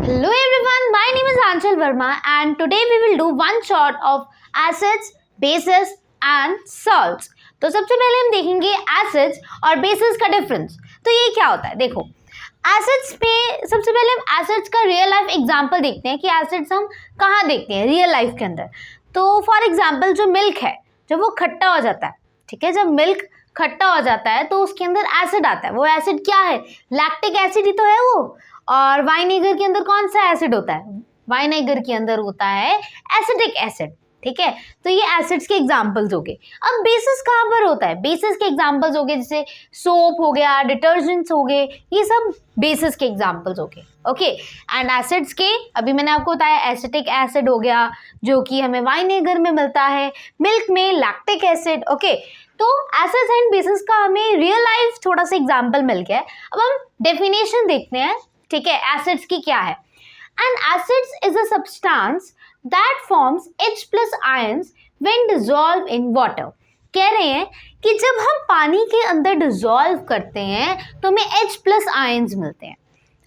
Hello everyone, my name is Anchal Verma and today we will do one shot of acids, bases and salts. तो सबसे पहले हम देखेंगे acids और basis का डिफरेंस। तो ये क्या होता है, देखो एसिड्स पे सबसे पहले हम एसिड्स का रियल लाइफ एग्जांपल देखते हैं कि एसिड्स हम कहाँ देखते हैं रियल लाइफ के अंदर। तो फॉर एग्जांपल जो मिल्क है जब वो खट्टा हो जाता है, ठीक है, जब मिल्क खट्टा हो जाता है तो उसके अंदर एसिड आता है। वो एसिड क्या है, लैक्टिक एसिड ही तो है वो। और वाइनेगर के अंदर कौन सा एसिड होता है, वाइनेगर के अंदर होता है एसिटिक एसिड, ठीक है। तो ये एसिड्स के एग्जांपल्स हो गए। अब बेसिस कहाँ पर होता है, बेसिस के एग्जांपल्स हो गए जैसे सोप हो गया, डिटर्जेंट्स हो गए, ये सब बेसिस के एग्जांपल्स हो गए। ओके, एंड एसिड्स के अभी मैंने आपको बताया एसिटिक एसिड हो गया जो कि हमें वाइनेगर में मिलता है, मिल्क में लैक्टिक एसिड। ओके, तो एसिड्स एंड बेसिस का हमें रियल लाइफ थोड़ा सा एग्जांपल मिल गया है। अब हम डेफिनेशन देखते हैं, ठीक है, एसिड्स की क्या है। And acids is a substance that forms H plus ions when dissolve in water. कह रहे हैं कि जब हम पानी के अंदर डिसॉल्व करते हैं तो हमें H प्लस आयंस मिलते हैं।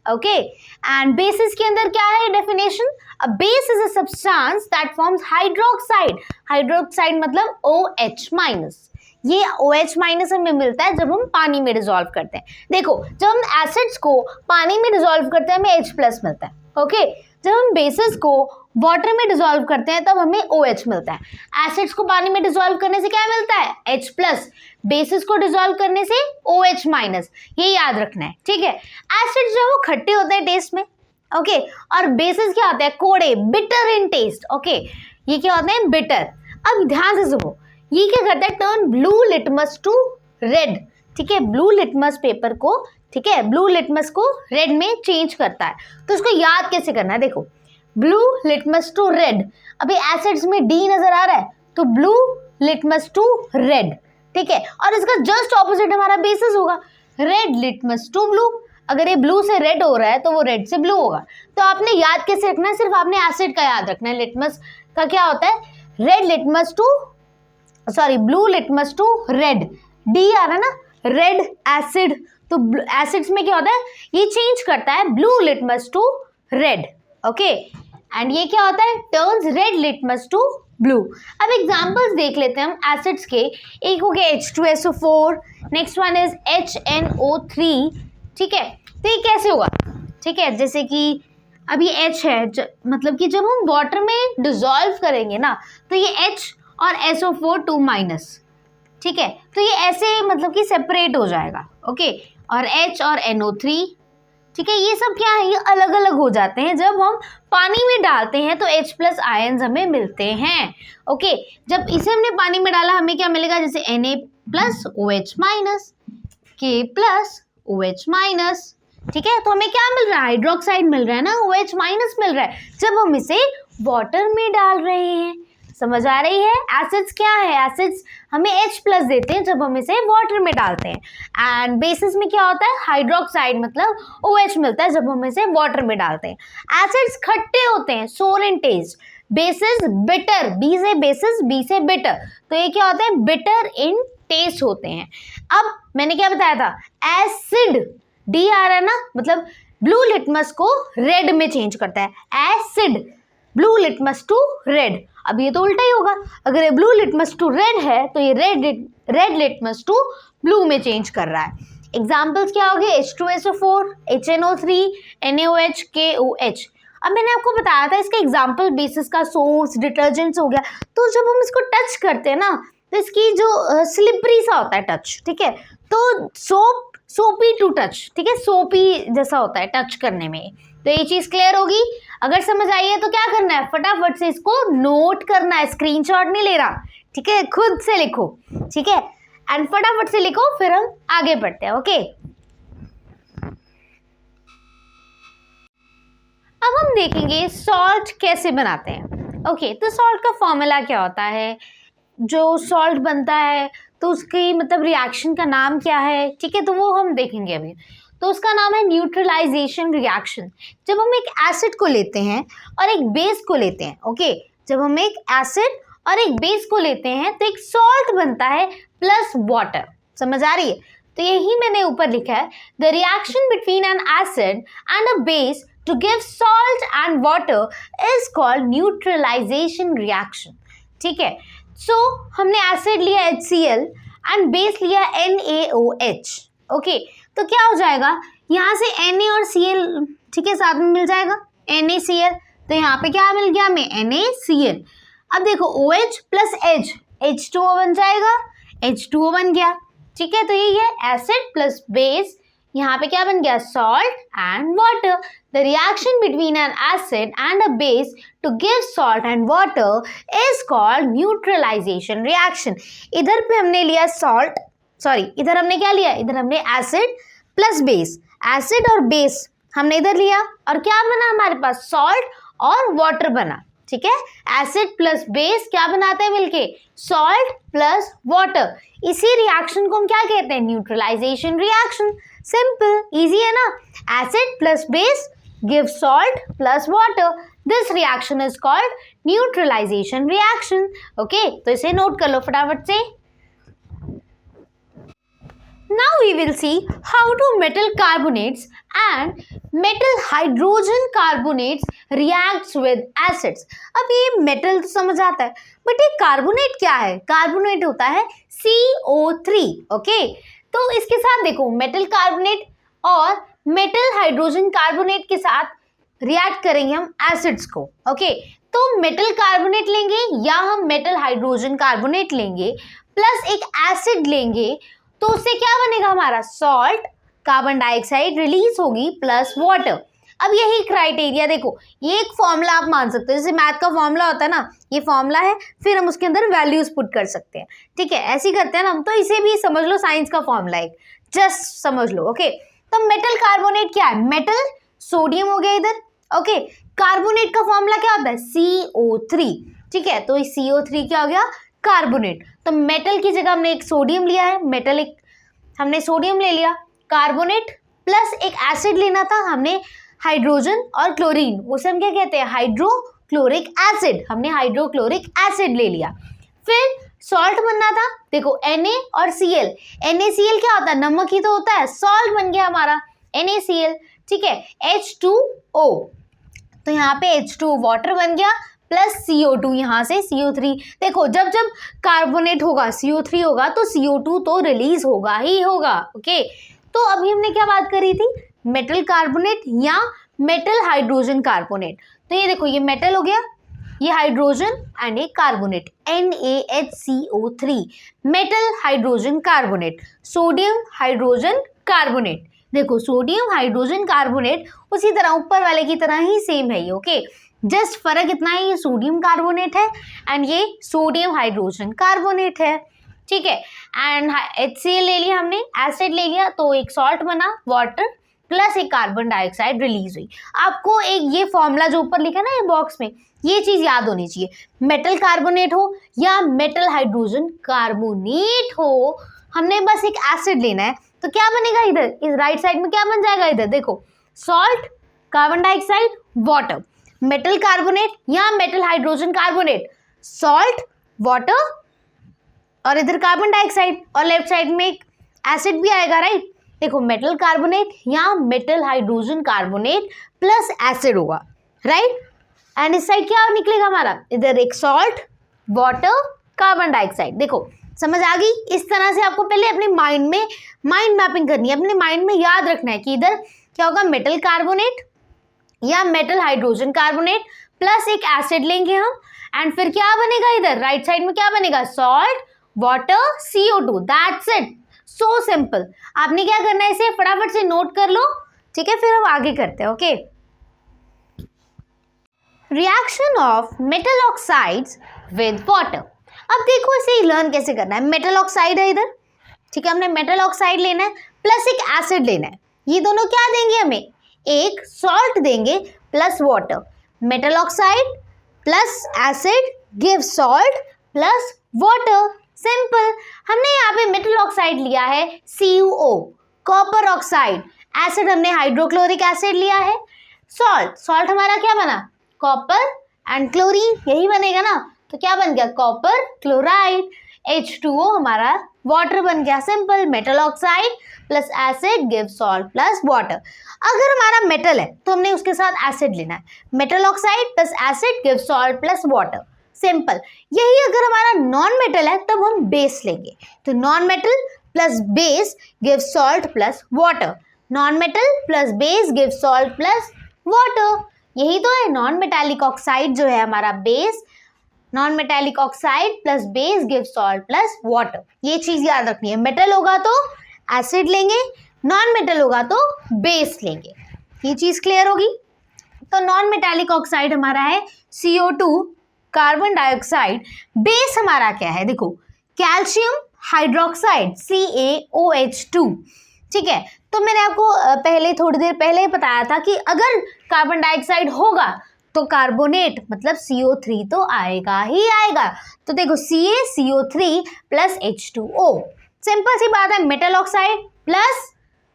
ओके, एंड बेसिस के अंदर क्या है definition, a base is a substance that forms hydroxide. Hydroxide मतलब OH माइनस। ये OH माइनस हमें मिलता है जब हम पानी में डिसॉल्व करते हैं। देखो जब हम एसिड्स को पानी में डिसॉल्व करते हैं हमें H प्लस मिलता है। ओके, जब हम बेसिस को वाटर में डिसॉल्व करते हैं तब हमें OH मिलता है। एसिड्स को पानी में डिसॉल्व करने से क्या मिलता है, H प्लस, बेसिस को डिसॉल्व करने से OH माइनस, ये याद रखना है, ठीक है। एसिड्स जो वो खट्टे होते हैं टेस्ट में, ओके, और बेसिस क्या होता है, कोड़े, बिटर इन टेस्ट। ओके, ये क्या होते हैं, बिटर। अब ध्यान से सुनो, ये क्या करता है, turn blue litmus to red, ठीक है, ब्लू लिटमस पेपर को, ठीक है, ब्लू लिटमस को रेड में चेंज करता है। तो इसको याद कैसे करना है, देखो ब्लू लिटमस टू रेड, अभी एसिड्स में D नजर आ रहा है तो ब्लू लिटमस टू रेड, ठीक है, और इसका जस्ट ऑपोजिट हमारा बेसिस होगा, रेड लिटमस टू ब्लू। अगर ये ब्लू से रेड हो रहा है तो वो रेड से ब्लू होगा। तो आपने याद कैसे रखना है, सिर्फ आपने एसिड का याद रखना है। लिटमस का क्या होता है, red litmus to, sorry blue litmus to red, D आ रहा है ना, रेड एसिड। तो एसिड्स में क्या होता है, ये चेंज करता है blue litmus to red. Okay, and ये क्या होता है, turns red litmus to blue. अब एग्जांपल्स देख लेते हैं हम एसिड्स के। एक हो गया H2SO4, next one is HNO3, ठीक है। तो ये कैसे होगा, ठीक है, जैसे कि अब ये H है, मतलब कि जब हम वाटर में डिसॉल्व करेंगे ना तो ये H और SO4 2 माइनस, ठीक है, तो ये ऐसे मतलब कि सेपरेट हो जाएगा। ओके, और H और NO3, ठीक है, ये सब क्या है, ये अलग अलग हो जाते हैं। जब हम पानी में डालते हैं तो H प्लस आयंस हमें मिलते हैं। ओके, जब इसे हमने पानी में डाला हमें क्या मिलेगा, जैसे Na plus OH minus, K plus OH minus, ठीक है। तो हमें क्या मिल रहा है, हाइड्रोक्साइड मिल रहा है ना, OH माइनस मिल रहा है जब हम इसे वाटर में डाल रहे हैं। समझ आ रही है, एसिड्स क्या है, एसिड्स हमें H प्लस देते हैं जब हम इसे वाटर में डालते हैं, एंड बेसिस में क्या होता है, हाइड्रोक्साइड मतलब OH मिलता है जब हम इसे वाटर में डालते हैं। एसिड्स खट्टे होते हैं, सोर इन टेस्ट, बेसिस बिटर, B से बेसिस, B से बिटर, तो ये क्या होता है, बिटर इन टेस्ट होते हैं। अब मैंने क्या बताया था, एसिड D आ रहा है ना, मतलब ब्लू लिटमस को रेड में चेंज करता है, acid blue litmus to red. अब ये तो उल्टा ही होगा, अगर ये ब्लू लिटमस टू रेड है तो ये रेड लिटमस टू ब्लू में चेंज कर रहा है। एग्जाम्पल्स क्या हो गए, H2SO4, HNO3, NaOH, KOH। अब मैंने आपको बताया था इसका एग्जाम्पल बेसिस का सोप्स, डिटर्जेंट्स हो गया। तो जब हम इसको टच करते हैं ना तो इसकी जो स्लिपरी सा होता है टच, ठीक है, तो सोपी टू टच, ठीक है, सोपी जैसा होता है टच करने में। तो ये चीज़ क्लियर होगी। अगर समझ आई है तो क्या करना है, फटाफट से इसको नोट करना है, स्क्रीनशॉट नहीं ले रहा, ठीक है, खुद से लिखो, ठीक है, एंड फटाफट से लिखो, फिर हम आगे बढ़ते हैं। ओके, अब हम देखेंगे सॉल्ट कैसे बनाते हैं। ओके, तो सॉल्ट का फॉर्मूला क्या होता है, जो सॉल्ट बनता है तो उसकी मतलब रिएक्शन का नाम क्या है, ठीक है, तो वो हम देखेंगे अभी। तो उसका नाम है न्यूट्रलाइजेशन रिएक्शन। जब हम एक एसिड को लेते हैं और एक बेस को लेते हैं, ओके, जब हम एक एसिड और एक बेस को लेते हैं तो एक सॉल्ट बनता है प्लस वाटर। समझ आ रही है, तो यही मैंने ऊपर लिखा है, the reaction between an acid and a base to give salt and water is called neutralization reaction. ठीक है, so हमने एसिड लिया HCl एंड बेस लिया NaOH. ओके, तो क्या हो जाएगा, यहाँ से Na और Cl ठीक है साथ में मिल जाएगा NaCl, तो यहाँ पे क्या मिल गया हमें NaCl. अब देखो OH प्लस H H2O बन जाएगा, H2O बन गया. ठीक है, तो ये है एसिड प्लस बेस, यहाँ पे क्या बन गया salt and water. The reaction between an acid and a base to give salt and water is called neutralisation reaction. इधर पे हमने लिया सॉल्ट, सॉरी इधर हमने क्या लिया, इधर हमने एसिड प्लस बेस, एसिड और बेस हमने इधर लिया और क्या बना हमारे पास सॉल्ट और वाटर बना. ठीक है, एसिड प्लस बेस क्या बनाते हैं मिलके, सॉल्ट प्लस वाटर. इसी रिएक्शन को हम क्या कहते हैं, न्यूट्रलाइजेशन रिएक्शन. सिंपल, इजी है ना. Acid plus base give salt plus water. This reaction is called neutralisation reaction. Okay, तो इसे नोट कर लो फटाफट से. Now we will see how do metal carbonates and metal hydrogen carbonates reacts with acids. अब ये metal तो समझ आता है, बट ये कार्बोनेट क्या है, कार्बोनेट होता है CO3. ओके, तो इसके साथ देखो मेटल कार्बोनेट और मेटल हाइड्रोजन कार्बोनेट के साथ रिएक्ट करेंगे हम एसिड्स को. ओके, तो मेटल कार्बोनेट लेंगे या हम मेटल हाइड्रोजन कार्बोनेट लेंगे प्लस एक एसिड लेंगे, तो उससे क्या बनेगा हमारा सॉल्ट, कार्बन डाइऑक्साइड रिलीज होगी प्लस वाटर. अब यही क्राइटेरिया देखो, ये एक फॉर्मूला आप मान सकते हो, जैसे मैथ का फॉर्मूला होता है ना, ये फॉर्मूला है, फिर हम उसके अंदर वैल्यूज पुट कर सकते हैं. ठीक है, ऐसे ही करते हैं ना हम, तो इसे भी समझ लो साइंस का फॉर्मूला एक, जस्ट समझ लो. ओके, तो मेटल कार्बोनेट क्या है, मेटल सोडियम हो गया इधर. ओके, कार्बोनेट का फॉर्मूला क्या होता है CO3. ठीक है, तो CO3 क्या हो गया कार्बोनेट. तो मेटल की जगह हमने एक सोडियम लिया है, मेटल एक हमने सोडियम ले लिया, कार्बोनेट प्लस एक एसिड लेना था हमने हाइड्रोजन और क्लोरीन, उसे हम क्या कहते हैं हाइड्रोक्लोरिक एसिड. हमने हाइड्रोक्लोरिक एसिड ले लिया. फिर सॉल्ट बनना था, देखो Na और Cl. NaCl क्या होता है, नमक ही तो होता है, सॉल्ट बन गया हमारा NaCl. ठीक है, H2O, तो यहाँ पे H2O वाटर बन गया प्लस CO2, यहाँ से CO3. देखो जब जब कार्बोनेट होगा CO3 होगा तो CO2 तो रिलीज होगा ही होगा. ओके, तो अभी हमने क्या बात करी थी, मेटल कार्बोनेट या मेटल हाइड्रोजन कार्बोनेट. तो ये देखो ये मेटल हो गया, ये हाइड्रोजन एंड ये carbonate NaHCO3, metal hydrogen carbonate, sodium hydrogen carbonate. देखो सोडियम हाइड्रोजन कार्बोनेट उसी तरह ऊपर वाले की तरह ही सेम है ये. ओके, जस्ट फर्क इतना है, ये सोडियम कार्बोनेट है एंड ये सोडियम हाइड्रोजन कार्बोनेट है. ठीक है, एंड HCl ले लिया हमने, एसिड ले लिया, तो एक सॉल्ट बना, वाटर प्लस एक कार्बन डाइऑक्साइड रिलीज हुई. आपको एक ये फॉर्मूला जो ऊपर लिखा है ना ये बॉक्स में, ये चीज याद होनी चाहिए, मेटल कार्बोनेट हो या मेटल हाइड्रोजन कार्बोनेट हो, हमने बस एक एसिड लेना है. तो क्या बनेगा इधर, इस राइट साइड में क्या बन जाएगा, इधर देखो salt, carbon dioxide, water. Metal carbonate या metal hydrogen carbonate, salt, water और इधर कार्बन डाइऑक्साइड, और लेफ्ट साइड में एक एसिड भी आएगा. राइट, देखो मेटल कार्बोनेट या metal hydrogen carbonate plus acid होगा. राइट, एंड इस साइड क्या निकलेगा हमारा, इधर एक सॉल्ट, वाटर, कार्बन डाइऑक्साइड. देखो समझ आ गई. इस तरह से आपको पहले अपने माइंड में माइंड मैपिंग करनी है, अपने माइंड में याद रखना है कि इधर क्या होगा, मेटल कार्बोनेट या मेटल हाइड्रोजन कार्बोनेट प्लस एक एसिड लेंगे हम, एंड फिर क्या बनेगा इधर राइट साइड में, क्या बनेगा salt, water, CO2. That's it, so simple. आपने क्या करना है, इसे फटाफट से नोट कर लो. ठीक है, फिर हम आगे करते हैं. Okay, reaction of metal oxides with water. अब देखो इसे लर्न कैसे करना है. मेटल ऑक्साइड है इधर, ठीक है, हमने मेटल ऑक्साइड लेना है प्लस एक एसिड लेना है. ये दोनों क्या देंगे हमें, एक सॉल्ट देंगे plus water. Metal oxide plus acid give salt plus water. Simple. हमने यहाँ पे मेटल ऑक्साइड लिया है CuO, कॉपर ऑक्साइड, एसिड हमने हाइड्रोक्लोरिक एसिड लिया है, सॉल्ट, सॉल्ट हमारा क्या बना कॉपर एंड क्लोरीन, यही बनेगा ना. तो क्या बन गया कॉपर क्लोराइड. H2O हमारा वाटर बन गया, simple. Metal oxide plus acid give salt plus water. अगर हमारा मेटल है तो हमने उसके साथ एसिड लेना है, metal oxide plus acid give salt plus water, simple. यही अगर हमारा नॉन मेटल है तब हम बेस लेंगे, तो non metal plus base give salt plus water, non metal plus base give salt plus water. यही तो है नॉन मेटालिक ऑक्साइड जो है हमारा base, non metallic oxide plus base give salt plus water. ये चीज याद रखनी है, मेटल होगा तो एसिड लेंगे, नॉन मेटल होगा तो बेस लेंगे। ये चीज क्लियर होगी। तो नॉन मेटालिक ऑक्साइड हमारा है CO2 कार्बन डाइऑक्साइड, बेस हमारा क्या है देखो, कैल्शियम हाइड्रोक्साइड CaOH2, ठीक है। तो मैंने आपको पहले थोड़ी देर पहले ही बताया था कि अगर कार्बन डाइऑक्साइड होगा तो कार्बोनेट मतलब CO3 तो आएगा ही आएगा। तो देखो CaCO3 प्लस H2O, सिंपल सी बात है। Metal oxide plus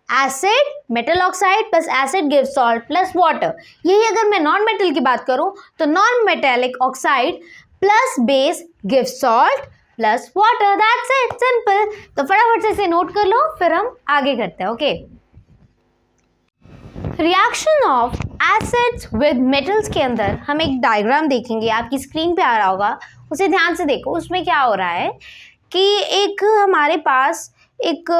acid, metal oxide plus acid give salt plus water. यही अगर मैं नॉन मेटल की बात करूं तो non metallic oxide plus base give salt plus water, that's it, simple. तो फटाफट से इसे नोट कर लो, फिर हम आगे करते हैं। Okay, reaction of acids with metals के अंदर हम एक डायग्राम देखेंगे, आपकी स्क्रीन पे आ रहा होगा, उसे ध्यान से देखो। उसमें क्या हो रहा है कि एक हमारे पास एक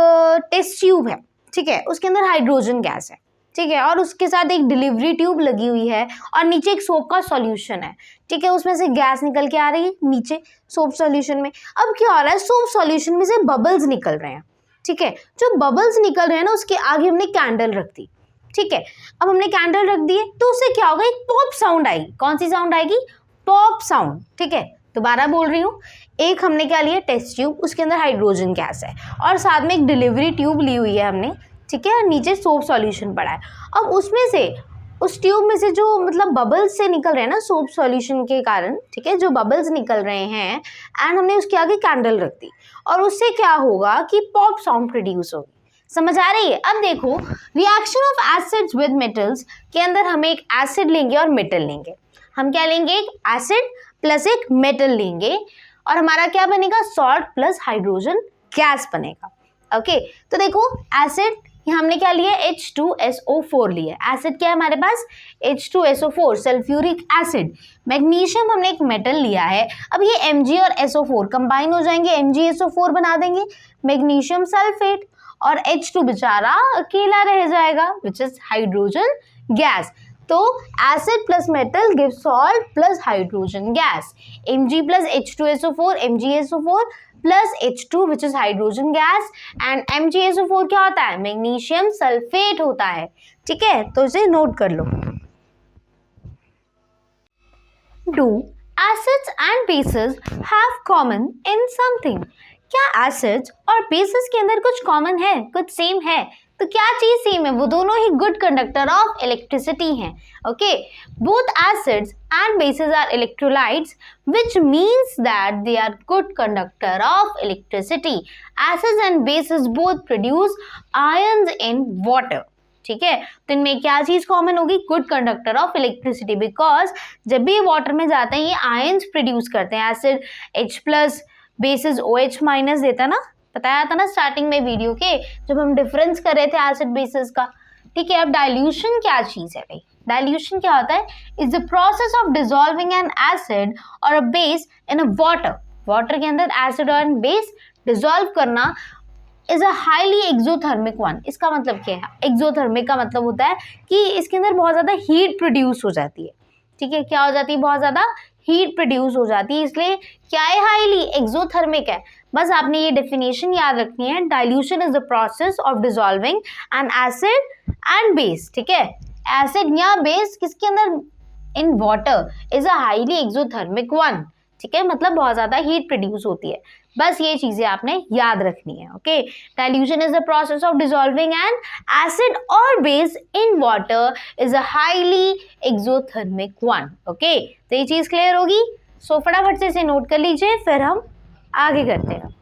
टेस्ट ट्यूब है, ठीक है, उसके अंदर हाइड्रोजन गैस है, ठीक है, और उसके साथ एक डिलीवरी ट्यूब लगी हुई है और नीचे एक सोप का सॉल्यूशन है, ठीक है, उसमें से गैस निकल के आ रही है नीचे सोप सॉल्यूशन में। अब क्या हो रहा है, सोप सॉल्यूशन में से बबल्स निकल रहे हैं, ठीक है। जो बबल्स निकल रहे हैं ना, उसके आगे हमने कैंडल रख दी, ठीक है। अब हमने कैंडल रख दिए तो उससे क्या होगा, एक पॉप साउंड आएगी। कौन सी साउंड आएगी, पॉप साउंड, ठीक है। दोबारा बोल रही हूँ, एक हमने क्या लिया, टेस्ट ट्यूब, उसके अंदर हाइड्रोजन गैस है और साथ में एक डिलीवरी ट्यूब ली हुई है हमने, ठीक है, और नीचे सोप सॉल्यूशन पड़ा है। अब उसमें से, उस ट्यूब में से जो मतलब बबल्स से निकल रहे हैं ना सोप सॉल्यूशन के कारण, ठीक है, जो बबल्स निकल रहे हैं, एंड हमने उसके आगे कैंडल रख दी और उससे क्या होगा कि पॉप साउंड प्रोड्यूस होगी। समझ आ रही है। अब देखो, reaction of acids with metals के अंदर हम एक एसिड लेंगे और मेटल लेंगे। हम क्या लेंगे, एक एसिड प्लस एक मेटल लेंगे और हमारा क्या बनेगा, सॉल्ट प्लस हाइड्रोजन गैस बनेगा। ओके, तो देखो एसिड हमने क्या लिया, H2SO4 लिया। एसिड क्या है हमारे पास, H2SO4 सल्फ्यूरिक एसिड। मैग्नीशियम हमने एक मेटल लिया है। अब ये Mg और SO4 कंबाइन हो जाएंगे, MgSO4 बना देंगे, मैग्नीशियम सल्फेट, और H2 बेचारा अकेला रह जाएगा, विच इज हाइड्रोजन गैस। तो acid plus metal give salt plus hydrogen gas, Mg plus H2SO4 MgSO4 plus H2 which is hydrogen gas, and MgSO4 क्या होता है, मैग्नीशियम सल्फेट होता है, ठीक है। तो इसे नोट कर लो। Do acids and basis have common in something? क्या एसिड्स और बेसिस के अंदर कुछ कॉमन है, कुछ सेम है? तो क्या चीज सेम है, वो दोनों ही गुड कंडक्टर ऑफ इलेक्ट्रिसिटी हैं। Okay, both acids and bases are electrolytes which means that they are good conductor of electricity. Acids and bases both produce ions in water. ठीक है, तो इनमें क्या चीज कॉमन होगी, good conductor of electricity, because जब भी ये वाटर में जाते हैं ये आयंस प्रोड्यूस करते हैं। Acid H plus, basis OH minus देता ना, बताया था ना स्टार्टिंग में वीडियो के, जब हम डिफरेंस कर रहे थे एसिड बेसिस का, ठीक है। अब डाइल्यूशन क्या चीज है भाई, डाइल्यूशन क्या होता है, is the process of dissolving an acid और a base in a water. Water के अंदर एसिड और बेस डिसॉल्व करना is a highly exothermic one. इसका मतलब क्या है, एक्सोथर्मिक का मतलब होता है कि इसके अंदर बहुत ज़्यादा हीट प्रोड्यूस हो जाती है, ठीक है। क्या हो जाती है, बहुत ज़्यादा हीट प्रोड्यूस हो जाती है, इसलिए क्या है, हाईली एक्सोथर्मिक है। बस आपने ये डेफिनेशन याद रखनी है, dilution is the process of dissolving an acid and base, ठीक है। एसिड या बेस किसके अंदर, इन water, is a highly exothermic one, ठीक है, मतलब बहुत ज़्यादा हीट प्रोड्यूस होती है। बस ये चीज़ें आपने याद रखनी है। Okay, dilution is the process of dissolving an acid और base in water is a highly exothermic one. Okay, तो ये चीज़ क्लियर होगी। सो फटाफट से इसे नोट कर लीजिए, फिर हम आगे करते हैं।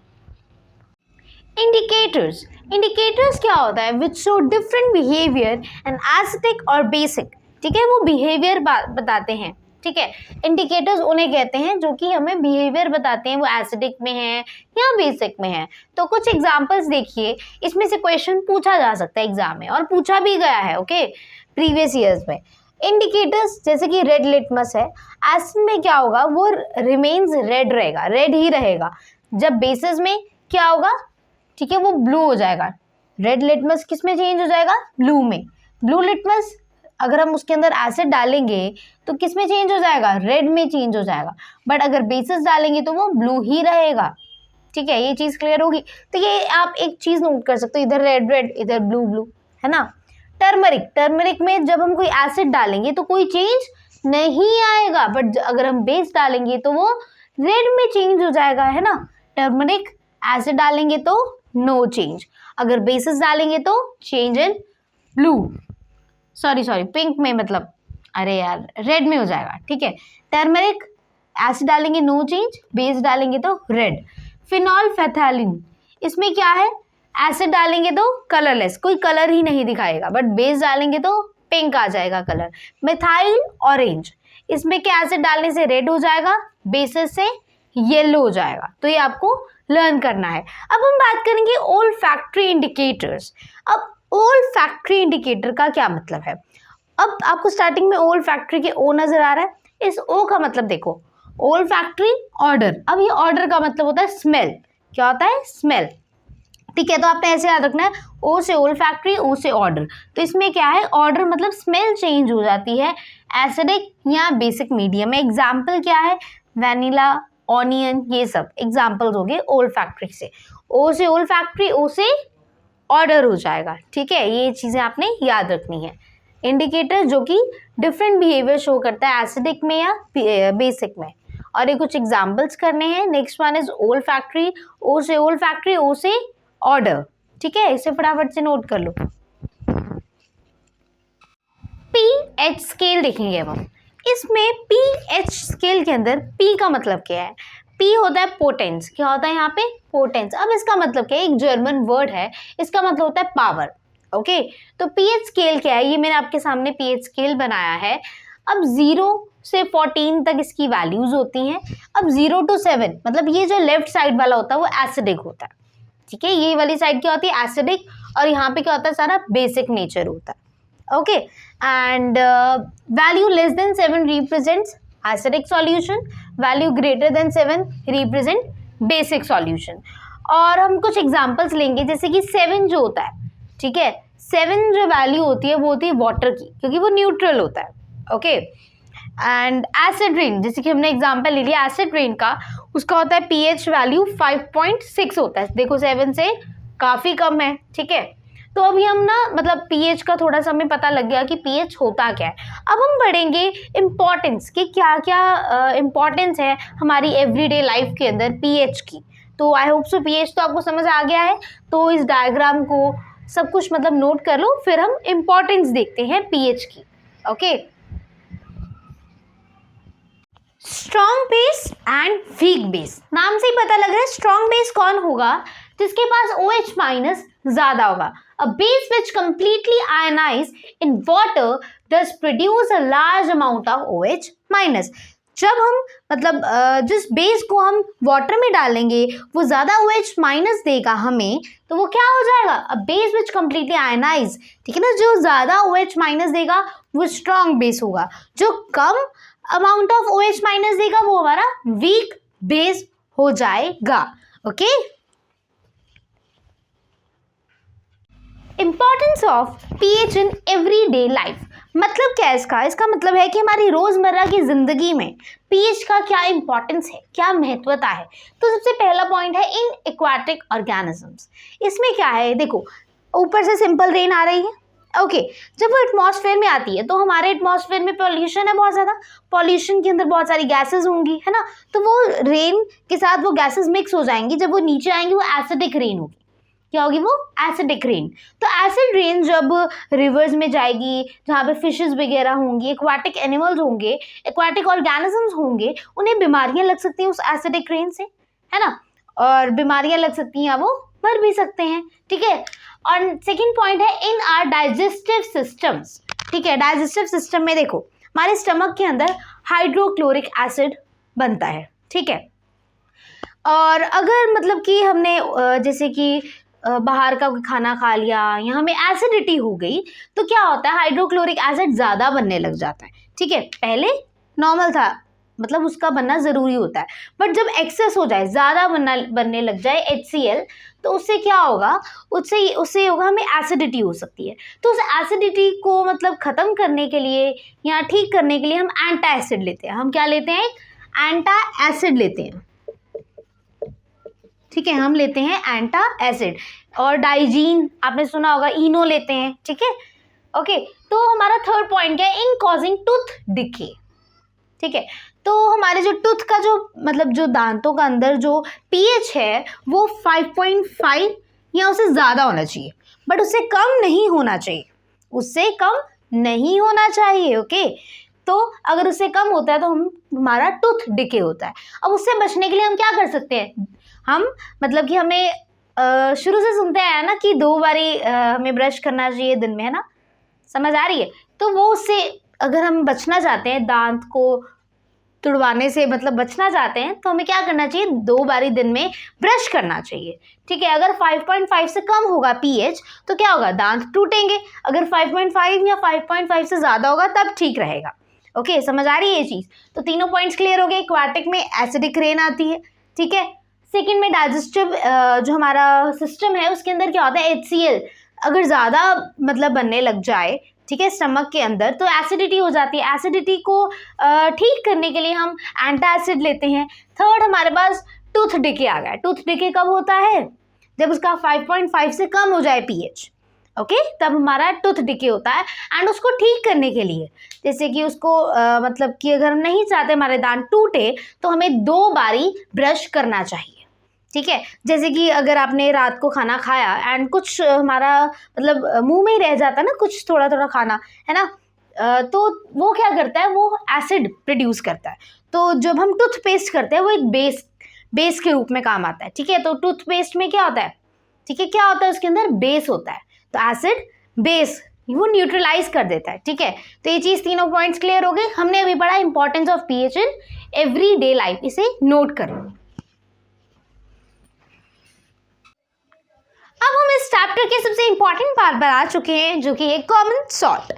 इंडिकेटर्स, इंडिकेटर्स क्या होता है, which show different behaviour and acidic और बेसिक, ठीक है, वो बिहेवियर बताते हैं, ठीक है। इंडिकेटर्स उन्हें कहते हैं जो कि हमें बिहेवियर बताते हैं वो एसिडिक में है या बेसिक में है। तो कुछ एग्जांपल्स देखिए, इसमें से क्वेश्चन पूछा जा सकता है एग्जाम में और पूछा भी गया है, ओके, प्रीवियस ईयर्स में। इंडिकेटर्स जैसे कि रेड लिटमस है, एसिड में क्या होगा, वो रिमेन्स रेड रहेगा, रेड ही रहेगा। जब बेसिस में क्या होगा, ठीक है, वो ब्लू हो जाएगा। रेड लिटमस किस में चेंज हो जाएगा, ब्लू में। ब्लू लिटमस अगर हम उसके अंदर एसिड डालेंगे तो किस में चेंज हो जाएगा, रेड में चेंज हो जाएगा। बट अगर बेसिस डालेंगे तो वो ब्लू ही रहेगा, ठीक है, ये चीज़ क्लियर होगी। तो ये आप एक चीज़ नोट कर सकते हो, इधर रेड रेड इधर ब्लू ब्लू, है ना। टर्मरिक, टर्मरिक में जब हम कोई एसिड डालेंगे तो कोई चेंज नहीं आएगा, बट अगर हम बेस डालेंगे तो वो रेड में चेंज हो जाएगा, है ना। टर्मरिक एसिड डालेंगे तो नो चेंज, अगर बेसिस डालेंगे तो change in blue, sorry pink में, मतलब अरे यार रेड में हो जाएगा, ठीक है। टर्मरिक एसिड डालेंगे नो चेंज, बेस डालेंगे तो रेड। फिनॉल फेथैलिन, इसमें क्या है, एसिड डालेंगे तो कलरलेस, कोई कलर ही नहीं दिखाएगा, बट बेस डालेंगे तो पिंक आ जाएगा कलर। मिथाइल ऑरेंज, इसमें क्या एसिड डालने से रेड हो जाएगा, बेसिस से येलो हो जाएगा। तो ये आपको लर्न करना है। अब हम बात करेंगे ओल्फैक्टरी इंडिकेटर्स। अब ओल्फैक्टरी इंडिकेटर का क्या मतलब है, अब आपको स्टार्टिंग में ओल्फैक्टरी के ओ नजर आ रहा है, इस ओ का मतलब देखो, ओल्फैक्टरी ऑर्डर। अब ये ऑर्डर का मतलब होता है स्मेल, क्या होता है, स्मेल, ठीक है। तो आपने ऐसे याद रखना है, ओ से ओल्फैक्टरी, ओ से ऑर्डर। तो इसमें क्या है, ऑर्डर मतलब स्मेल चेंज हो जाती है एसिडिक या बेसिक मीडियम में। एग्जाम्पल क्या है, वैनिला, ऑनियन, ये सब एग्जाम्पल्स हो गए ओल्फैक्टरी से। ओ से ओल्फैक्टरी, ओ से ऑर्डर हो जाएगा, ठीक है। ये चीज़ें आपने याद रखनी है। इंडिकेटर जो कि डिफरेंट बिहेवियर शो करता है एसिडिक में या बेसिक में, और ये कुछ एग्जाम्पल्स करने हैं। नेक्स्ट वन इज ओल्फैक्टरी, ओ से ओल्फैक्टरी, ओ से ऑर्डर, ठीक है, इसे फटाफट से नोट कर लो। पीएच स्केल देखेंगे अब हम। इसमें पीएच स्केल के अंदर पी का मतलब क्या है, पी होता है पोटेंस, क्या होता है यहाँ पे, पोटेंस। अब इसका मतलब क्या है, एक जर्मन वर्ड है, इसका मतलब होता है पावर, ओके। तो पीएच स्केल क्या है, ये मैंने आपके सामने पीएच स्केल बनाया है। अब 0 से 14 तक इसकी वैल्यूज होती हैं। अब 0 to 7 मतलब ये जो लेफ्ट साइड वाला होता है वो एसिडिक होता है, ठीक है। ये वाली साइड क्या होती है, एसिडिक, और यहाँ पे क्या होता है, सारा बेसिक नेचर होता है, okay. And value less than 7 represents acidic solution, value greater than 7 represent basic solution. और हम कुछ एग्जांपल्स लेंगे, जैसे कि 7 जो होता है, ठीक है, 7 जो वैल्यू होती है वो होती है वाटर की, क्योंकि वो न्यूट्रल होता है, ओके। एंड एसिड रेन, जैसे कि हमने एग्जांपल ले लिया एसिड रेन का, उसका होता है पीएच वैल्यू 5.6 होता है, देखो 7 से काफ़ी कम है, ठीक है। तो अभी हम ना मतलब पीएच का थोड़ा सा हमें पता लग गया कि पीएच होता क्या है। अब हम बढ़ेंगे इम्पॉर्टेंस कि क्या क्या इम्पॉर्टेंस है हमारी एवरीडे लाइफ के अंदर पीएच की। तो आई होप सो पीएच तो आपको समझ आ गया है। तो इस डायग्राम को सब कुछ मतलब नोट कर लो, फिर हम इम्पॉर्टेंस देखते हैं पीएच की, okay. Strong base and weak base, नाम से ही पता लग रहा है स्ट्रॉन्ग बेस कौन होगा, जिसके पास OH माइनस ज्यादा होगा। A base which completely ionized in water does produce a large amount of OH minus। जब हम मतलब जिस बेस को हम वाटर में डालेंगे वो ज़्यादा OH माइनस देगा हमें, तो वो क्या हो जाएगा, a base which completely ionise, ठीक है ना। जो ज़्यादा OH माइनस देगा वो स्ट्रॉन्ग बेस होगा, जो कम अमाउंट ऑफ OH माइनस देगा वो हमारा वीक बेस हो जाएगा, okay. Importance of pH in everyday life, मतलब क्या है इसका, इसका मतलब है कि हमारी रोजमर्रा की जिंदगी में पीएच का क्या इंपॉर्टेंस है, क्या महत्वता है। तो सबसे पहला पॉइंट है इन एक्वाटिक ऑर्गेनिजम्स। इसमें क्या है, देखो ऊपर से सिंपल रेन आ रही है, ओके। जब वो एटमॉस्फेयर में आती है तो हमारे एटमॉस्फेयर में पॉल्यूशन है बहुत ज़्यादा, पॉल्यूशन के अंदर बहुत सारी गैसेज होंगी, है ना। तो वो रेन के साथ वो गैसेज मिक्स हो जाएंगी, जब वो नीचे आएंगी वो एसिडिक रेन होगी, क्या होगी वो, एसिडिक रेन। तो एसिड रेन जब रिवर्स में जाएगी, जहाँ पे फिशेस वगैरह होंगी, एक्वाटिक एनिमल्स होंगे, एक्वाटिक ऑर्गेनिजम्स होंगे, उन्हें बीमारियां लग सकती हैं उस एसिडिक रेन से, है ना। और बीमारियां लग सकती हैं, वो मर भी सकते हैं, ठीक है। और सेकेंड पॉइंट है इन आर डाइजेस्टिव सिस्टम्स, ठीक है। डाइजेस्टिव सिस्टम में देखो हमारे स्टमक के अंदर हाइड्रोक्लोरिक एसिड बनता है, ठीक है। और अगर मतलब कि हमने जैसे कि बाहर का खाना खा लिया या हमें एसिडिटी हो गई तो क्या होता है, हाइड्रोक्लोरिक एसिड ज़्यादा बनने लग जाता है, ठीक है। पहले नॉर्मल था, मतलब उसका बनना ज़रूरी होता है, बट जब एक्सेस हो जाए, ज़्यादा बनने लग जाए HCl, तो उससे क्या होगा, उससे होगा हमें एसिडिटी हो सकती है। तो उस एसिडिटी को मतलब ख़त्म करने के लिए या ठीक करने के लिए हम एंटा एसिड लेते हैं। हम क्या लेते हैं, एंटा एसिड लेते हैं, ठीक है। हम लेते हैं एंटा एसिड। और डाइजीन आपने सुना होगा, इनो लेते हैं, ठीक है, ओके। तो हमारा थर्ड पॉइंट क्या है, इन कॉजिंग टूथ डिके, ठीक है। तो हमारे जो टूथ का जो मतलब जो दांतों का अंदर जो pH है वो 5.5 या उससे ज़्यादा होना चाहिए, बट उससे कम नहीं होना चाहिए, उससे कम नहीं होना चाहिए, ओके। तो अगर उससे कम होता है तो हमारा टूथ डिके होता है। अब उससे बचने के लिए हम क्या कर सकते हैं, हम मतलब कि हमें शुरू से सुनते आए ना कि 2 बारी हमें ब्रश करना चाहिए दिन में, है ना, समझ आ रही है। तो वो उससे अगर हम बचना चाहते हैं, दांत को तुड़वाने से मतलब बचना चाहते हैं, तो हमें क्या करना चाहिए, 2 बारी दिन में ब्रश करना चाहिए, ठीक है। अगर 5.5 से कम होगा pH तो क्या होगा, दांत टूटेंगे। अगर 5.5 या 5.5 से ज़्यादा होगा तब ठीक रहेगा, ओके। समझ आ रही है ये चीज़। तो तीनों पॉइंट्स क्लियर हो गए। एक्वाटिक में एसिडिक रेन आती है, ठीक है। सेकेंड में डाइजेस्टिव जो हमारा सिस्टम है उसके अंदर क्या होता है, HCl अगर ज़्यादा मतलब बनने लग जाए, ठीक है, स्टमक के अंदर, तो एसिडिटी हो जाती है। एसिडिटी को ठीक करने के लिए हम एंटा एसिड लेते हैं। थर्ड हमारे पास टूथ डिके आ गया। टूथ डिके कब होता है, जब उसका 5.5 से कम हो जाए pH, ओके, तब हमारा टूथ डिके होता है। एंड उसको ठीक करने के लिए, जैसे कि उसको मतलब कि अगर हम नहीं चाहते हमारे दांत टूटे तो हमें 2 बारी ब्रश करना चाहिए, ठीक है। जैसे कि अगर आपने रात को खाना खाया एंड कुछ हमारा मतलब मुंह में ही रह जाता है ना, कुछ थोड़ा थोड़ा खाना, है ना, तो वो क्या करता है, वो एसिड प्रोड्यूस करता है। तो जब हम टूथपेस्ट करते हैं वो एक बेस के रूप में काम आता है, ठीक है। तो टूथपेस्ट में क्या होता है, ठीक है, क्या होता है, उसके अंदर बेस होता है। तो एसिड बेस वो न्यूट्रलाइज कर देता है, ठीक है। तो ये चीज़ तीनों पॉइंट्स क्लियर हो गए। हमने अभी पढ़ा importance of pH in everyday life, इसे नोट करो। अब हम इस चैप्टर के सबसे इंपॉर्टेंट पार्ट पर आ चुके हैं, जो कि है कॉमन सॉल्ट,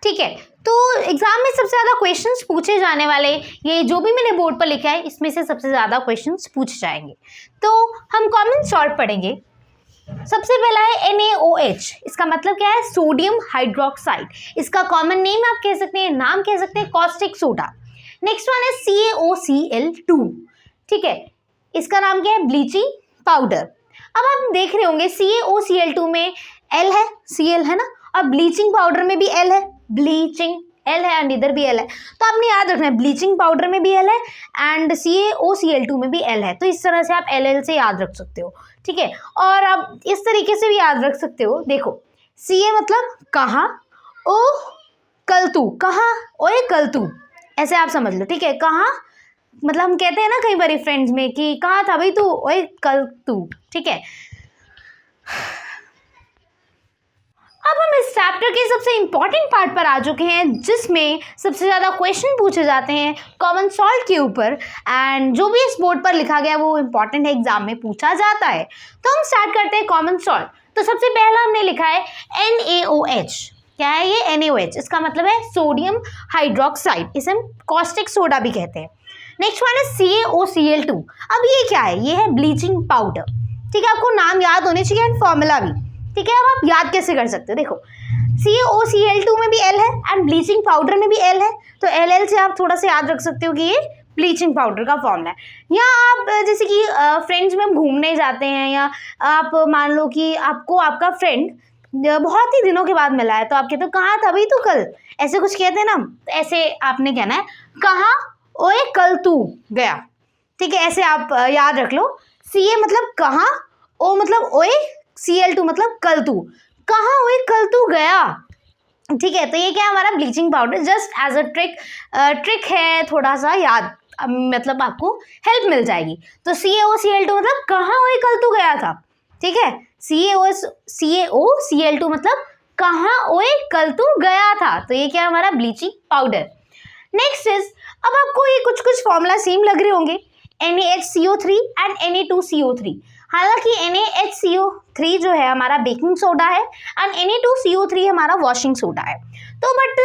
ठीक है। तो एग्जाम में सबसे ज़्यादा क्वेश्चंस पूछे जाने वाले, ये जो भी मैंने बोर्ड पर लिखा है इसमें से सबसे ज़्यादा क्वेश्चंस पूछे जाएंगे। तो हम कॉमन सॉल्ट पढ़ेंगे। सबसे पहला है NaOH। इसका मतलब क्या है, सोडियम हाइड्रोक्साइड। इसका कॉमन नेम आप कह सकते हैं, नाम कह सकते हैं, कॉस्टिक सोडा। नेक्स्ट वन है CaOCl2, ठीक है। इसका नाम क्या है, ब्लीचिंग पाउडर। अब आप देख रहे होंगे CaOCl2 में L है, Cl है ना, और ब्लीचिंग पाउडर में भी L है, ब्लीचिंग L है, एंड इधर भी L है। तो आपने याद रखना है, ब्लीचिंग पाउडर में भी L है एंड CaOCl2 में भी L है। तो इस तरह से आप LL से याद रख सकते हो, ठीक है। और आप इस तरीके से भी याद रख सकते हो, देखो Ca मतलब कहाँ, O कलतू, कहाँ, ओए कलतू, ऐसे आप समझ लो, ठीक है। कहाँ मतलब हम कहते हैं ना कई बार फ्रेंड्स में कि कहाँ था भाई तू, ओए कल तू, ठीक है। अब हम इस चैप्टर के सबसे इंपॉर्टेंट पार्ट पर आ चुके हैं, जिसमें सबसे ज़्यादा क्वेश्चन पूछे जाते हैं कॉमन सॉल्ट के ऊपर, एंड जो भी इस बोर्ड पर लिखा गया वो इंपॉर्टेंट है, एग्जाम में पूछा जाता है। तो हम स्टार्ट करते हैं कॉमन सॉल्ट। तो सबसे पहला हमने लिखा है NaOH। क्या है ये, NaOH, इसका मतलब है सोडियम हाइड्रोक्साइड, इसे हम कॉस्टिक सोडा भी कहते हैं। नेक्स्ट वन है CaOCl2। अब ये क्या है, ये है ब्लीचिंग पाउडर, ठीक है। आपको नाम याद होने चाहिए एंड फॉर्मूला भी, ठीक है। अब आप याद कैसे कर सकते हो, देखो CaOCl2 में भी L है एंड ब्लीचिंग पाउडर में भी L है, तो LL से आप थोड़ा सा याद रख सकते हो कि ये ब्लीचिंग पाउडर का फॉर्मूला है। या आप जैसे कि फ्रेंड्स में हम घूमने जाते हैं, या आप मान लो कि आपको आपका फ्रेंड बहुत ही दिनों के बाद मिला है, तो आप कहते हो कहाँ था भाई तू कल, ऐसे कुछ कहते हैं ना, तो ऐसे आपने कहना है कहाँ, ओए कल तू गया, ठीक है। ऐसे आप याद रख लो, Ca मतलब कहाँ, O मतलब ओए, Cl2 मतलब कल तू, कहाँ ओए कल तू गया, ठीक है। तो ये क्या है, हमारा bleaching powder, just as a trick है, थोड़ा सा याद मतलब आपको हेल्प मिल जाएगी। तो CaOCl2 मतलब कहाँ ओए कल तू गया था, ठीक है। CaOCl2 मतलब कहाँ ओए कल तू गया था, तो ये क्या है, हमारा ब्लीचिंग पाउडर। नेक्स्ट इज, अब आपको ये कुछ कुछ फॉर्मूला सेम लग रहे होंगे, NaHCO3 एंड Na2CO3। हालांकि NaHCO3 जो है हमारा बेकिंग सोडा है एंड Na2CO3 हमारा वॉशिंग सोडा है। तो बट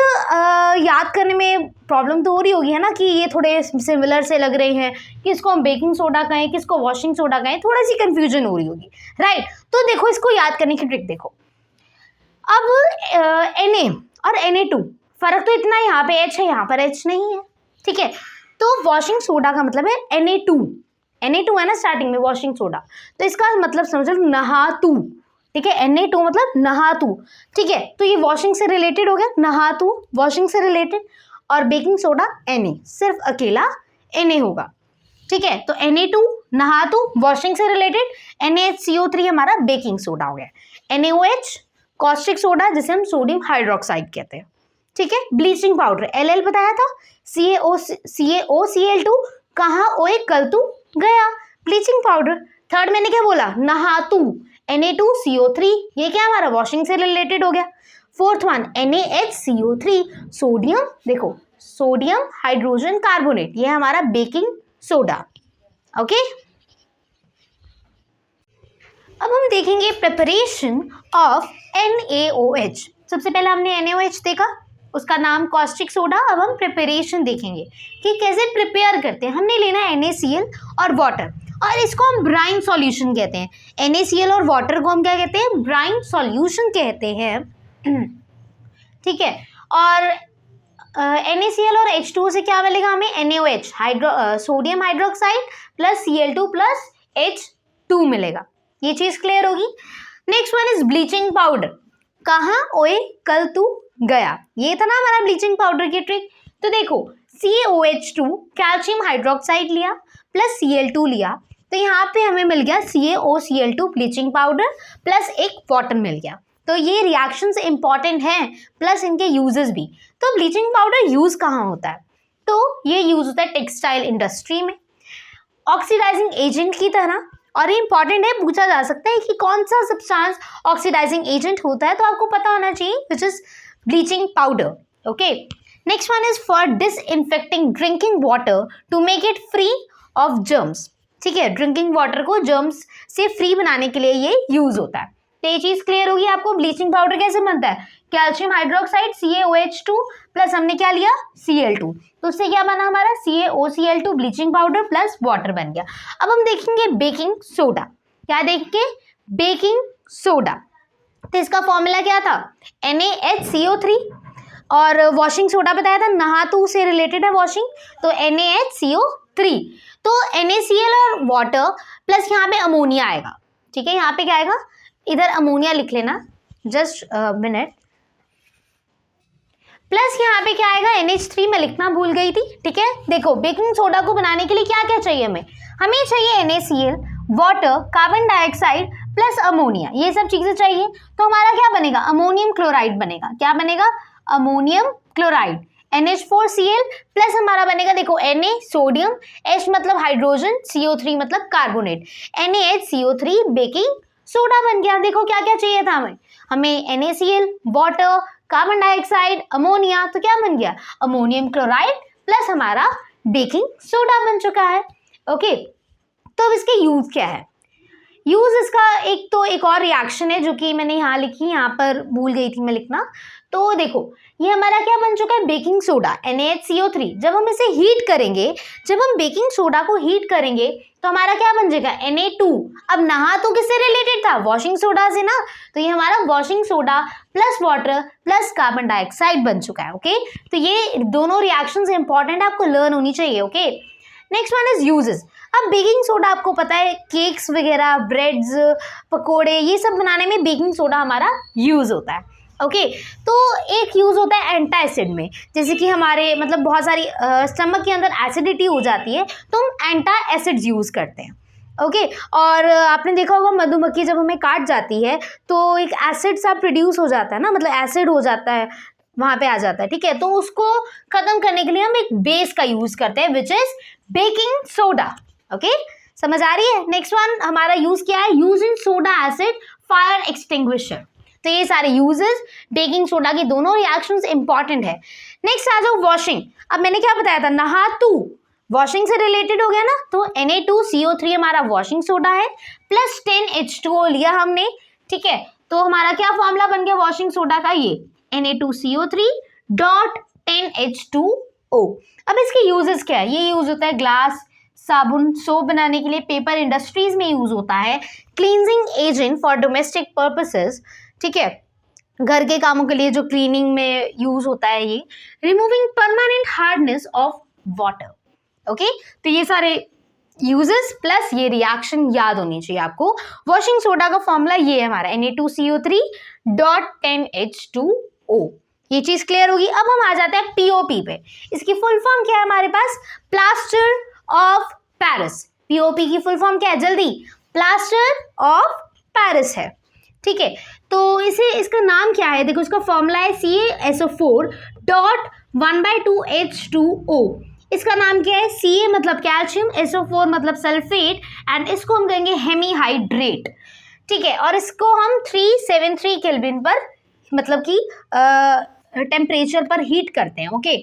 याद करने में प्रॉब्लम तो हो रही होगी है ना कि ये थोड़े सिमिलर से लग रहे हैं, किसको हम बेकिंग सोडा कहें किसको वॉशिंग सोडा कहें, थोड़ा सी कंफ्यूजन हो रही होगी, राइट। तो देखो इसको याद करने की ट्रिक देखो। अब Na और Na2 फर्क तो इतना है, यहाँ पे H है यहाँ पर H नहीं है, ठीक है। तो वॉशिंग सोडा का मतलब है Na2 है ना स्टार्टिंग में वॉशिंग सोडा, तो इसका मतलब समझ लो नहातू, ठीक है। Na2 मतलब नहातू, ठीक है। तो ये वॉशिंग से रिलेटेड हो गया, नहातू वॉशिंग से रिलेटेड, और बेकिंग सोडा Na, सिर्फ अकेला Na होगा, ठीक है। तो Na2 नहातू वॉशिंग से रिलेटेड, NaHCO3 हमारा बेकिंग सोडा हो गया, NaOH कॉस्टिक सोडा जिसे हम सोडियम हाइड्रोक्साइड कहते हैं, ठीक है। ब्लीचिंग पाउडर L बताया था, CaOCl2 कहाँ ओए कल तू गया, ब्लीचिंग पाउडर। थर्ड मैंने क्या बोला, नहातू Na2CO3, ये क्या हमारा वॉशिंग से रिलेटेड हो गया। फोर्थ वन NaHCO3 सोडियम, देखो सोडियम हाइड्रोजन कार्बोनेट, ये हमारा बेकिंग सोडा, ओके। अब हम देखेंगे प्रिपरेशन ऑफ NaOH। सबसे पहले हमने NaOH देखा, उसका नाम कॉस्टिक सोडा। अब हम प्रिपरेशन देखेंगे कि कैसे प्रिपेयर करते हैं। हमने लेना है NaCl और वाटर, और इसको हम ब्राइन सॉल्यूशन कहते हैं। NaCl और वाटर को हम क्या कहते हैं, ब्राइन सॉल्यूशन कहते हैं, ठीक है। और NaCl और H2O से क्या मिलेगा हमें, NaOH sodium hydroxide plus Cl2 plus H2 मिलेगा। ये चीज क्लियर होगी। Next one is bleaching powder, कहाँ ओए कल तू गया, ये था ना हमारा ब्लीचिंग पाउडर की ट्रिक। तो देखो CaOH2 कैल्शियम हाइड्रोक्साइड लिया प्लस Cl2 लिया, तो यहाँ पे हमें मिल गया CaOCl2 ब्लीचिंग पाउडर प्लस एक वाटर मिल गया। तो ये रिएक्शंस इंपॉर्टेंट हैं, प्लस इनके यूजेस भी। तो ब्लीचिंग पाउडर यूज कहाँ होता है, तो ये यूज होता है टेक्सटाइल इंडस्ट्री में ऑक्सीडाइजिंग एजेंट की तरह। और ये इंपॉर्टेंट है, पूछा जा सकता है कि कौन सा सब्सटेंस ऑक्सीडाइजिंग एजेंट होता है, तो आपको पता होना चाहिए which is bleaching powder, okay. Next one is for disinfecting drinking water to make it free of germs, ठीक है। ड्रिंकिंग वाटर को जर्म्स से फ्री बनाने के लिए ये यूज होता है। तो ये चीज क्लियर होगी आपको। ब्लीचिंग पाउडर कैसे बनता है, कैल्शियम हाइड्रोक्साइड CaOH2 प्लस हमने क्या लिया Cl2, तो उससे क्या बना हमारा CaOCl2 bleaching powder plus water बन गया। अब हम देखेंगे बेकिंग सोडा, क्या देखेंगे, बेकिंग सोडा। तो इसका फॉर्मूला क्या था, NaHCO3, और वॉशिंग सोडा बताया था, नहातू से रिलेटेड है वॉशिंग, तो NaHCO3। तो NaCl और वाटर प्लस यहाँ पे अमोनिया आएगा, ठीक है। यहाँ पे क्या आएगा, इधर अमोनिया लिख लेना, जस्ट मिनट, प्लस यहाँ पे क्या आएगा NH3, मैं लिखना भूल गई थी, ठीक है। देखो बेकिंग सोडा को बनाने के लिए क्या क्या चाहिए हमें चाहिए NaCl, water, carbon dioxide plus ammonia, ये सब चीजें चाहिए। तो हमारा क्या बनेगा, अमोनियम क्लोराइड बनेगा। क्या बनेगा, अमोनियम क्लोराइड, NH4Cl प्लस हमारा बनेगा, देखो Na सोडियम, H मतलब हाइड्रोजन, CO3 मतलब कार्बोनेट, NaHCO3 बेकिंग सोडा बन गया। देखो क्या क्या चाहिए था हमें NaCl, water, carbon dioxide, ammonia, तो क्या बन गया, अमोनियम क्लोराइड प्लस हमारा बेकिंग सोडा बन चुका है, ओके। तो अब इसके यूज क्या है, यूज इसका एक और रिएक्शन है जो कि मैंने यहाँ लिखी, यहाँ पर भूल गई थी मैं लिखना। तो देखो ये हमारा क्या बन चुका है, बेकिंग सोडा NaHCO3। जब हम इसे हीट करेंगे, जब हम बेकिंग सोडा को हीट करेंगे तो हमारा क्या बन जाएगा, Na2। अब नहा तो किससे रिलेटेड था, वॉशिंग सोडा से ना, तो ये हमारा washing soda plus water plus carbon dioxide बन चुका है, ओके। तो ये दोनों रिएक्शंस इंपॉर्टेंट आपको लर्न होनी चाहिए, okay. Next one is uses. अब बेकिंग सोडा आपको पता है केक्स वगैरह, ब्रेड्स, पकोड़े, ये सब बनाने में बेकिंग सोडा हमारा यूज होता है, ओके। तो एक यूज होता है एंटासिड में, जैसे कि हमारे मतलब बहुत सारी स्टमक के अंदर एसिडिटी हो जाती है तो हम एंटासिड्स यूज करते हैं, ओके। और आपने देखा होगा मधुमक्खी जब हमें काट जाती है तो एक एसिड सा प्रोड्यूस हो जाता है ना, मतलब एसिड हो जाता है, वहां पे आ जाता है, ठीक है। तो उसको खत्म करने के लिए हम एक बेस का यूज करते हैं which is baking soda, okay. समझ आ रही है। नेक्स्ट वन हमारा यूज क्या है, use in soda acid fire extinguisher. तो ये सारे यूजेस बेकिंग सोडा की दोनों रिएक्शंस इंपॉर्टेंट है। नेक्स्ट आ जाओ वॉशिंग। अब मैंने क्या बताया था, नहा तू वॉशिंग से रिलेटेड हो गया ना, तो Na2CO3 हमारा वॉशिंग सोडा है प्लस 10H2O लिया हमने, ठीक है। तो हमारा क्या फॉर्मूला बन गया वॉशिंग सोडा का, ये Na2CO3 डॉट 10H2O। अब इसके यूजेस क्या है, ये यूज होता है ग्लास, साबुन, सोप बनाने के लिए, पेपर इंडस्ट्रीज में यूज होता है, cleansing agent for domestic purposes, ठीक है, घर के कामों के लिए जो क्लीनिंग में यूज होता है ये, removing permanent hardness of water, okay. तो ये सारे यूजेस प्लस ये रिएक्शन याद होनी चाहिए आपको। वॉशिंग सोडा का फॉर्मूला ये है हमारा Na2CO3 डॉट 10H2O। ये चीज क्लियर होगी। अब हम आ जाते हैं पीओपी पे। इसकी फुल फॉर्म क्या है हमारे पास, प्लास्टर ऑफ पेरिस। पीओपी की फुल फॉर्म क्या है, जल्दी, प्लास्टर ऑफ पेरिस है, ठीक है। तो इसे इसका नाम क्या है, देखो इसका फॉर्मूला है CaSO4 डॉट 1/2H2O। इसका नाम क्या है, Ca मतलब कैल्शियम, SO4 मतलब सल्फेट, एंड इसको हम कहेंगे हेमीहाइड्रेट, ठीक है। और इसको हम 373 केल्विन पर मतलब कि टेम्परेचर पर हीट करते हैं, ओके।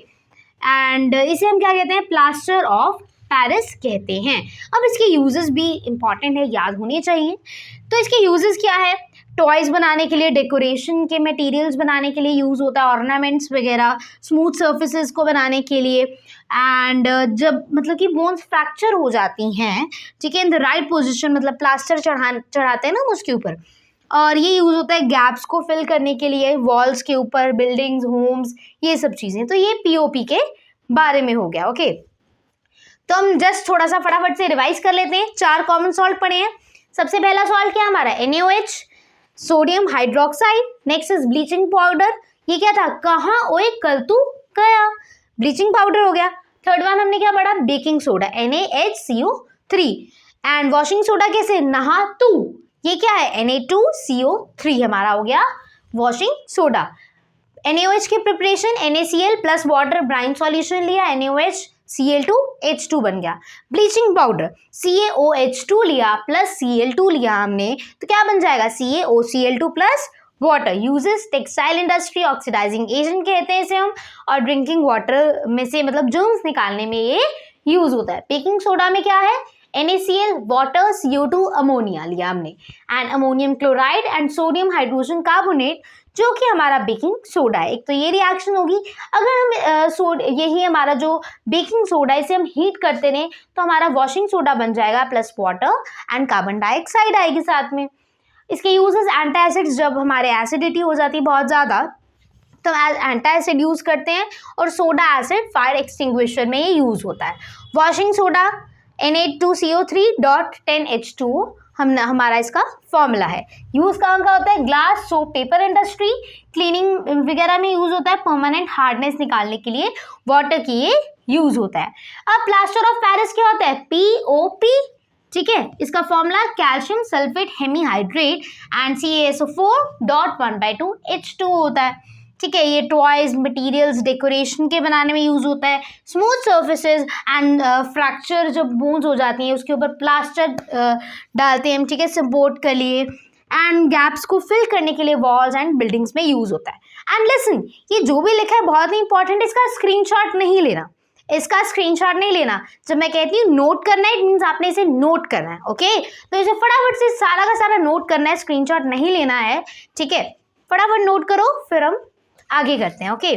एंड इसे हम क्या कहते हैं, प्लास्टर ऑफ पेरिस कहते हैं। अब इसके यूजेस भी इंपॉर्टेंट है, याद होने चाहिए। तो इसके यूजेस क्या है, टॉयज बनाने के लिए, डेकोरेशन के मटेरियल्स बनाने के लिए यूज होता है, ऑर्नामेंट्स वगैरह, स्मूथ सर्फेसेस को बनाने के लिए, एंड जब मतलब कि बोन्स फ्रैक्चर हो जाती हैं, ठीक है, इन द राइट पोजीशन, मतलब प्लास्टर चढ़ाते हैं ना उसके ऊपर, और ये यूज होता है गैप्स को फिल करने के लिए, वॉल्स के ऊपर, बिल्डिंग्स, होम्स, ये सब चीजें। तो ये पीओपी के बारे में हो गया, ओके। तो हम जस्ट थोड़ा सा फटाफट से रिवाइज कर लेते हैं। 4 कॉमन सॉल्ट पढ़े हैं। सबसे पहला सॉल्ट क्या हमारा, NaOH, sodium hydroxide. Next is bleaching powder, ये क्या था, कहाँ ओए कल तू गया, ब्लीचिंग पाउडर हो गया। थर्ड वन हमने क्या पढ़ा, baking soda, NaHCO3। And washing soda कैसे, नहा तू, ये क्या है, Na2CO3 हमारा हो गया वॉशिंग सोडा। NaOH की preparation, NaCl plus water brine solution लिया, NaOH Cl2H2 बन गया। ब्लीचिंग पाउडर, CaOH2 लिया प्लस Cl2 लिया हमने, तो क्या बन जाएगा, CaOCl2 plus water. Uses, textile industry, oxidising agent कहते हैं इसे हम, और ड्रिंकिंग वाटर में से मतलब जर्म्स निकालने में ये यूज होता है। बेकिंग सोडा में क्या है, NaCl, वाटर, CO2, अमोनिया लिया हमने, and ammonium chloride and sodium hydrogen carbonate, जो कि हमारा बेकिंग सोडा है। एक तो ये रिएक्शन होगी। अगर हम यही हमारा जो बेकिंग सोडा, इसे हम हीट करते रहे तो हमारा वॉशिंग सोडा बन जाएगा plus water and carbon dioxide आएगी साथ में। इसके यूजेस, एंटी एसिड्स, जब हमारे एसिडिटी हो जाती है बहुत ज़्यादा तो एंटी एसिड यूज़ करते हैं, और सोडा एसिड फायर एक्सटिंग्विशर में ये यूज़ होता है। Washing soda Na2CO3 dot 10H2O हमारा इसका फॉर्मूला है। यूज कहाँ का होता है, glass, soap, paper industry, cleaning वगैरह में यूज होता है। परमानेंट हार्डनेस निकालने के लिए वाटर की ये यूज होता है। अब प्लास्टर ऑफ पेरिस क्या होता है, POP, ठीक है। इसका formula calcium sulphate hemihydrate and CaSO4 dot 1/2H2O होता है, ठीक है। ये टॉयज, मटेरियल्स, डेकोरेशन के बनाने में यूज होता है। स्मूथ सर्फेसेस एंड फ्रैक्चर जब बोन्स हो जाती हैं उसके ऊपर प्लास्टर डालते हैं हम, ठीक है, सपोर्ट के लिए, एंड गैप्स को फिल करने के लिए वॉल्स एंड बिल्डिंग्स में यूज होता है। एंड लिसन, ये जो भी लिखा है बहुत ही इंपॉर्टेंट, इसका स्क्रीनशॉट नहीं लेना, इसका स्क्रीनशॉट नहीं लेना। जब मैं कहती हूँ नोट करना है, इट मीन्स आपने इसे नोट करना है, ओके। तो इसे फटाफट से सारा का सारा नोट करना है, स्क्रीनशॉट नहीं लेना है, ठीक है। फटाफट नोट करो, फिर हम आगे करते हैं, ओके।